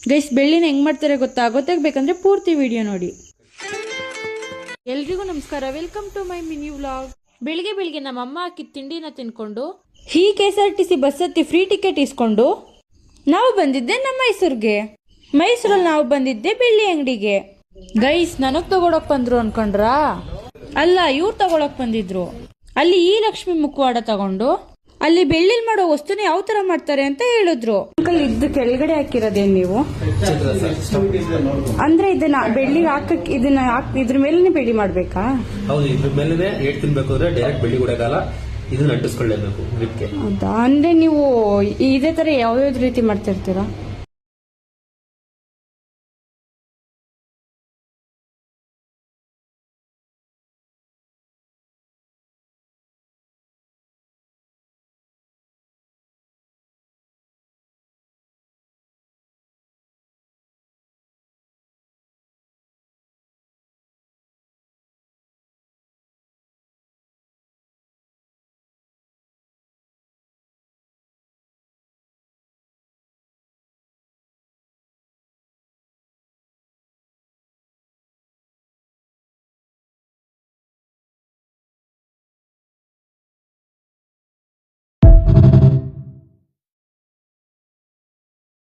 Guys ಬೆಳ್ಳಿನ ಹೆಂಗ್ ಮಾಡ್ತಾರೆ ಗೊತ್ತಾಗಬೇಕಂದ್ರೆ ಪೂರ್ತಿ ವಿಡಿಯೋ ನೋಡಿ. ಎಲ್ರಿಗೂ ನಮಸ್ಕಾರ, welcome to my mini vlog. ಬೆಳಿಗ್ಗೆ ನಮ್ಮ ಅಮ್ಮ ಹಾಕಿದ ತಿಂಡಿನ ತಿನ್ಕೊಂಡು ಈ KSRTC ಬಸ್ ಹತ್ತಿ ಫ್ರೀ ಟಿಕೆಟ್ ಇಸ್ಕೊಂಡು ನಾವು ಬಂದಿದ್ದೆ ನಮ್ಮ ಮೈಸೂರಲ್ಲಿ ನಾವು ಬಂದಿದ್ದೆ ಬೆಳ್ಳಿ ಅಂಗಡಿಗೆ. ಗೈಸ್ ನನಗ್ ತಗೊಳಕ್ ಬಂದ್ರು ಅನ್ಕೊಂಡ್ರಾ? ಅಲ್ಲ, ಇವ್ರು ತಗೊಳಕ್ ಬಂದಿದ್ರು. ಅಲ್ಲಿ ಈ ಲಕ್ಷ್ಮಿ ಮುಖವಾಡ ತಗೊಂಡು ಅಲ್ಲಿ ಬೆಳ್ಳಿಲ್ ಮಾಡೋ ವಸ್ತುನ ಯಾವ ತರ ಮಾಡ್ತಾರೆ ಅಂತ ಹೇಳಿದ್ರು. ಅಂಕಲ್, ಇದ್ದು ಕೆಳಗಡೆ ಹಾಕಿರೋದೇನ್ ನೀವು? ಅಂದ್ರೆ ಇದನ್ನ ಬೆಳ್ಳಿಗೆ ಹಾಕಕ್ ಇದ್ರ ಮೇಲೆ ಬೆಳ್ಳಿ ಮಾಡ್ಬೇಕಾ? ಹೌದು, ಇದ್ರ ಮೇಲೆ ಏಟ್ ತಿನ್ಬೇಕು ಅಂದ್ರೆ ಡೈರೆಕ್ಟ್ ಬೆಳ್ಳಿ ಕೊಡೋದಲ್ಲ, ಇದನ್ನ ಅಂಟಿಸ್ಕೊಳ್ಳೇಬೇಕು ಗ್ರಿಪ್ಗೆ. ಹೌದಾ? ಅಂದ್ರೆ ನೀವು ಇದೇ ತರ ಯಾವ್ಯಾವ್ದು ರೀತಿ ಮಾಡ್ತಿರ್ತೀರಾ?